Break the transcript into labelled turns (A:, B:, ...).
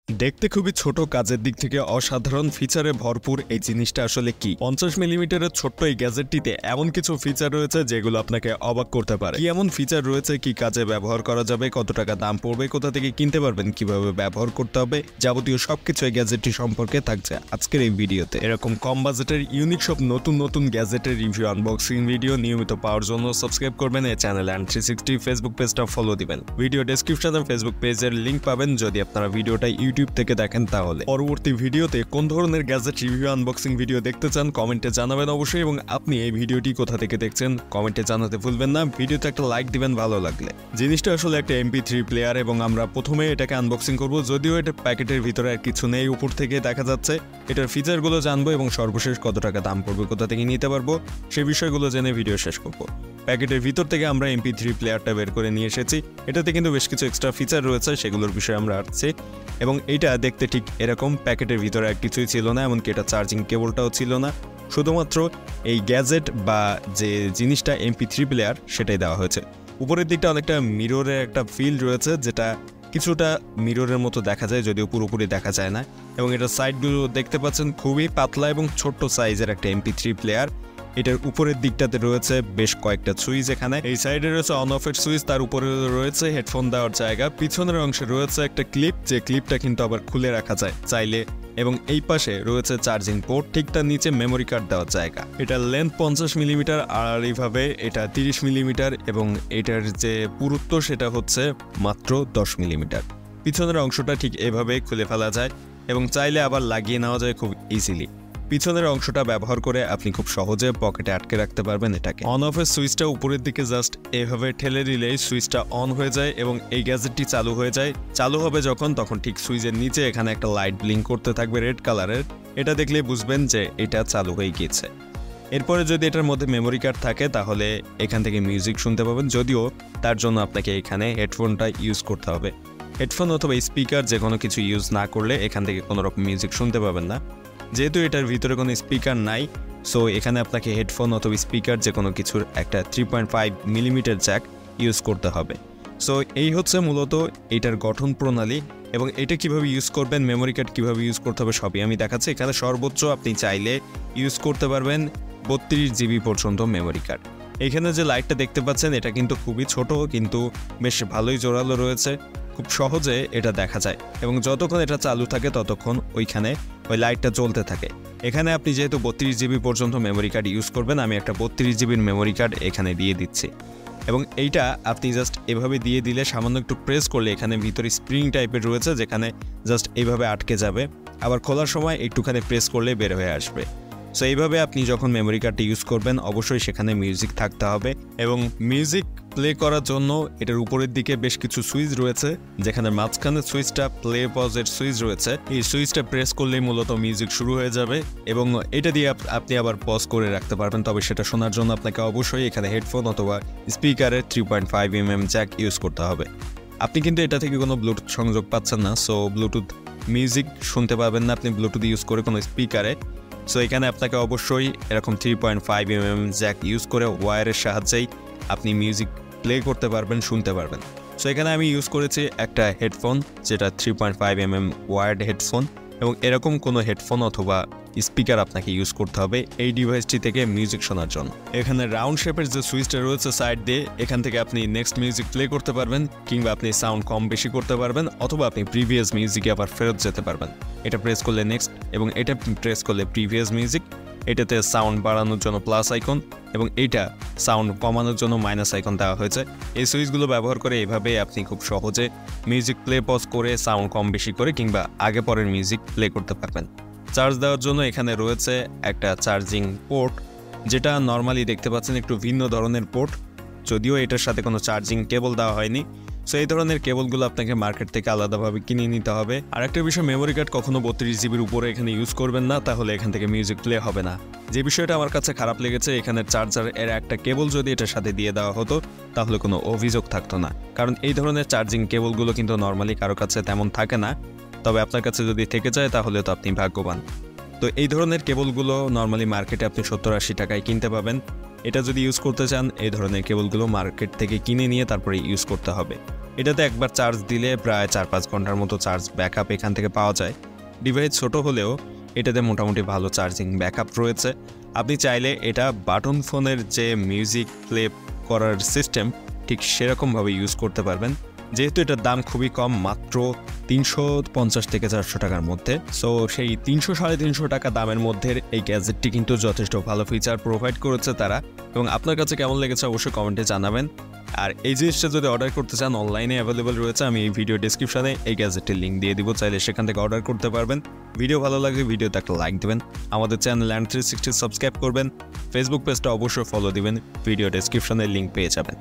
A: দেখতে খুবই ছোট, কাজের দিক থেকে অসাধারণ, ফিচারে ভরপুর এই জিনিসটা আসলে কি? 50 মিলিমিটারের ছোট্ট এই গ্যাজেটটিতে এমন কিছু ফিচার রয়েছে যেগুলো আপনাকে অবাক করতে পারে। কি এমন ফিচার রয়েছে, কি কাজে ব্যবহার করা যাবে, কত টাকা দাম পড়বে, কোথা থেকে কিনতে পারবেন, কিভাবে ব্যবহার করতে হবে, যাবতীয় সবকিছু এই গ্যাজেটটি সম্পর্কে থাকছে আজকের এই ভিডিওতে। এরকম কম বাজেটের ইউনিক সব নতুন গ্যাজেটের রিভিউ, আনবক্সিং ভিডিও নিয়মিত পাওয়ার জন্য সাবস্ক্রাইব করবেন এই চ্যানেল অ্যান্ড 360 ফেসবুক পেজটা ফলো দিবেন। ভিডিও ডেসক্রিপশনে ফেসবুক পেজের লিংক পাবেন যদি আপনারা ভিডিওটা ইউটিউব থেকে দেখেন। তাহলে পরবর্তী ভিডিওতে কোন ধরনের গ্যাজেট রিভিউ আনবক্সিং ভিডিও দেখতে চান কমেন্টে জানাবেন অবশ্যই, এবং আপনি এই ভিডিওটি কোথা থেকে দেখছেন কমেন্টে জানাতে ভুলবেন না। ভিডিওতে একটা লাইক দিবেন ভালো লাগলে। জিনিসটা আসলে একটা MP3 প্লেয়ার এবং আমরা প্রথমে এটাকে আনবক্সিং করব, যদিও এটা প্যাকেটের ভিতরে আর কিছু নেই, উপর থেকে দেখা যাচ্ছে। এটার ফিচারগুলো জানবো এবং সর্বশেষ কত টাকা দাম পড়বে, কোথা থেকে নিতে পারবো সেই বিষয়গুলো জেনে ভিডিও শেষ করবো। প্যাকেটের ভিতর থেকে আমরা MP3 প্লেয়ারটা বের করে নিয়ে এসেছি। এটাতে কিন্তু বেশ কিছু এক্সট্রা ফিচার রয়েছে, সেগুলোর বিষয়ে আমরা আসছি। এবং এইটা দেখতে ঠিক এরকম, প্যাকেটের ভিতরে আর কিছুই ছিল না, এমনকি এটা চার্জিং কেবলটাও ছিল না, শুধুমাত্র এই গ্যাজেট বা যে জিনিসটা MP3 প্লেয়ার সেটাই দেওয়া হয়েছে। উপরের দিকটা অনেকটা মিররের একটা ফিল রয়েছে, যেটা কিছুটা মিররের মতো দেখা যায়, যদিও পুরোপুরি দেখা যায় না। এবং এটার সাইডগুলো দেখতে পাচ্ছেন খুবই পাতলা এবং ছোট্ট সাইজের একটা MP3 প্লেয়ার। এটার উপরের দিকটাতে রয়েছে বেশ কয়েকটা সুইচ, এখানে এই সাইডে রয়েছে অন অফের সুইচ, তার উপরে রয়েছে হেডফোন দেওয়ার জায়গা, পিছনের অংশে রয়েছে একটা ক্লিপ, যে ক্লিপটা কিন্তু আবার খুলে রাখা যায় চাইলে, এবং এই পাশে রয়েছে চার্জিং পোর্ট, ঠিক তার নিচে মেমোরি কার্ড দেওয়ার জায়গা। এটার লেন্থ 50 মিলিমিটার আর এইভাবে এটা 30 মিলিমিটার, এবং এটার যে পুরুত্ব সেটা হচ্ছে মাত্র 10 মিলিমিটার। পিছনের অংশটা ঠিক এভাবে খুলে ফেলা যায় এবং চাইলে আবার লাগিয়ে নেওয়া যায় খুব ইজিলি। পিছনের অংশটা ব্যবহার করে আপনি খুব সহজে পকেটে আটকে রাখতে পারবেন এটাকে। অন অফের সুইচটা উপরের দিকে জাস্ট এভাবে ঠেলে দিলেই সুইচটা অন হয়ে যায় এবং এই গ্যাজেটটি চালু হয়ে যায়। চালু হবে যখন, তখন ঠিক সুইচের নিচে এখানে একটা লাইট ব্লিঙ্ক করতে থাকবে রেড কালারের। এটা দেখলে বুঝবেন যে এটা চালু হয়ে গিয়েছে। এরপরে যদি এটার মধ্যে মেমোরি কার্ড থাকে তাহলে এখান থেকে মিউজিক শুনতে পাবেন, যদিও তার জন্য আপনাকে এখানে হেডফোনটা ইউজ করতে হবে। হেডফোন অথবা স্পিকার যে কোনো কিছু ইউজ না করলে এখান থেকে কোনো রকম মিউজিক শুনতে পাবেন না। যেহেতু এটার ভিতরে কোনো স্পিকার নাই, সো এখানে আপনাকে হেডফোন অথবা স্পিকার যে কোনো কিছুর একটা 3.5 মিলিমিটার জ্যাক ইউজ করতে হবে। সো এই হচ্ছে মূলত এটার গঠন প্রণালী, এবং এটা কিভাবে ইউজ করবেন, মেমোরি কার্ড কীভাবে ইউজ করতে হবে সবই আমি দেখাচ্ছি। এখানে সর্বোচ্চ আপনি চাইলে ইউজ করতে পারবেন 32 GB পর্যন্ত মেমোরি কার্ড। এখানে যে লাইটটা দেখতে পাচ্ছেন এটা কিন্তু খুবই ছোট, কিন্তু বেশ ভালোই জোরালো রয়েছে, খুব সহজে এটা দেখা যায়, এবং যতক্ষণ এটা চালু থাকে ততক্ষণ ওইখানে ওই লাইটটা জ্বলতে থাকে। এখানে আপনি যেহেতু 32 GB পর্যন্ত মেমোরি কার্ড ইউজ করবেন, আমি একটা 32 GBর মেমোরি কার্ড এখানে দিয়ে দিচ্ছি। এবং এইটা আপনি জাস্ট এভাবে দিয়ে দিলে, সামান্য একটু প্রেস করলে এখানে ভিতরে স্প্রিং টাইপের রয়েছে, যেখানে জাস্ট এইভাবে আটকে যাবে, আবার খোলার সময় একটুখানি প্রেস করলে বের হয়ে আসবে। সো এইভাবে আপনি যখন মেমোরি কার্ডটি ইউজ করবেন অবশ্যই সেখানে মিউজিক থাকতে হবে, এবং মিউজিক প্লে করার জন্য এটার উপরের দিকে বেশ কিছু সুইচ রয়েছে, যেখানে মাঝখানে সুইচটা প্লে পজের সুইচ রয়েছে। এই সুইচটা প্রেস করলেই মূলত মিউজিক শুরু হয়ে যাবে, এবং এটা দিয়ে আপনি আবার পজ করে রাখতে পারবেন। তবে সেটা শোনার জন্য আপনাকে অবশ্যই এখানে হেডফোন অথবা স্পিকারের 3.5 mm জ্যাক ইউজ করতে হবে। আপনি কিন্তু এটা থেকে কোনো ব্লুটুথ সংযোগ পাচ্ছেন না, সো ব্লুটুথ মিউজিক শুনতে পাবেন না আপনি ব্লুটুথ ইউজ করে কোনো স্পিকারে। সো এখানে আপনাকে অবশ্যই এরকম 3.5 mm জ্যাক ইউজ করে ওয়্যারের সাহায্যেই আপনি মিউজিক প্লে করতে পারবেন, শুনতে পারবেন। সো এখানে আমি ইউজ করেছি একটা হেডফোন, যেটা 3.5 mm ওয়্যার্ড হেডফোন, এবং এরকম কোনো হেডফোন অথবা স্পিকার আপনাকে ইউজ করতে হবে এই ডিভাইসটি থেকে মিউজিক শোনার জন্য। এখানে রাউন্ড শেপের যে সুইচটা রয়েছে সাইড দিয়ে, এখান থেকে আপনি নেক্সট মিউজিক প্লে করতে পারবেন, কিংবা আপনি সাউন্ড কম বেশি করতে পারবেন, অথবা আপনি প্রিভিয়াস মিউজিকে আবার ফেরত যেতে পারবেন। এটা প্রেস করলে নেক্সট, এবং এটা প্রেস করলে প্রিভিয়াস মিউজিক। এটাতে সাউন্ড বাড়ানোর জন্য প্লাস আইকন, এবং এইটা সাউন্ড কমানোর জন্য মাইনাস আইকন দেওয়া হয়েছে। এই সুইচগুলো ব্যবহার করে এভাবে আপনি খুব সহজে মিউজিক প্লে পজ করে, সাউন্ড কম বেশি করে, কিংবা আগে পরের মিউজিক প্লে করতে পারবেন। চার্জ দেওয়ার জন্য এখানে রয়েছে একটা চার্জিং পোর্ট, যেটা নর্মালি দেখতে পাচ্ছেন একটু ভিন্ন ধরনের পোর্ট, যদিও এটার সাথে কোনো চার্জিং কেবল দেওয়া হয়নি। সো এই ধরনের কেবলগুলো আপনাকে মার্কেট থেকে আলাদাভাবে কিনে নিতে হবে। আর একটা বিষয়, মেমোরি কার্ড কখনো 32 GBর উপরে এখানে ইউজ করবেন না, তাহলে এখান থেকে মিউজিক প্লে হবে না। যে বিষয়টা আমার কাছে খারাপ লেগেছে, এখানে চার্জার এর একটা কেবল যদি এটার সাথে দিয়ে দেওয়া হতো তাহলে কোনো অভিযোগ থাকতো না, কারণ এই ধরনের চার্জিং কেবলগুলো কিন্তু নর্মালি কারো কাছে তেমন থাকে না। তবে আপনার কাছে যদি থেকে যায় তাহলে তো আপনি ভাগ্যবান। তো এই ধরনের কেবলগুলো নর্মালি মার্কেটে আপনি 70-80 টাকায় কিনতে পাবেন। এটা যদি ইউজ করতে চান এই ধরনের কেবলগুলো মার্কেট থেকে কিনে নিয়ে তারপরে ইউজ করতে হবে। এটাতে একবার চার্জ দিলে প্রায় 4-5 ঘন্টার মতো চার্জ ব্যাকআপ এখান থেকে পাওয়া যায়। ডিভাইস ছোট হলেও এটাতে মোটামুটি ভালো চার্জিং ব্যাকআপ রয়েছে। আপনি চাইলে এটা বাটন ফোনের যে মিউজিক প্লে করার সিস্টেম ঠিক সেরকমভাবে ইউজ করতে পারবেন। যেহেতু এটার দাম খুবই কম, মাত্র 350 থেকে 400 টাকার মধ্যে, সো সেই 300-350 টাকা দামের মধ্যে এই গ্যাজেটটি কিন্তু যথেষ্ট ভালো ফিচার প্রোভাইড করেছে তারা। এবং আপনার কাছে কেমন লেগেছে অবশ্যই কমেন্টে জানাবেন। আর এই জিনিসটা যদি অর্ডার করতে চান অনলাইনে অ্যাভেলেবল রয়েছে, আমি এই ভিডিও ডিসক্রিপশনে এই গ্যাজেটটির লিঙ্ক দিয়ে দিব, চাইলে সেখান থেকে অর্ডার করতে পারবেন। ভিডিও ভালো লাগলে ভিডিওতে একটা লাইক দেবেন, আমাদের চ্যানেল ল্যান্ড 360 সাবস্ক্রাইব করবেন, ফেসবুক পেজটা অবশ্যই ফলো দিবেন, ভিডিও ডিসক্রিপশনে লিঙ্ক পেয়ে যাবেন।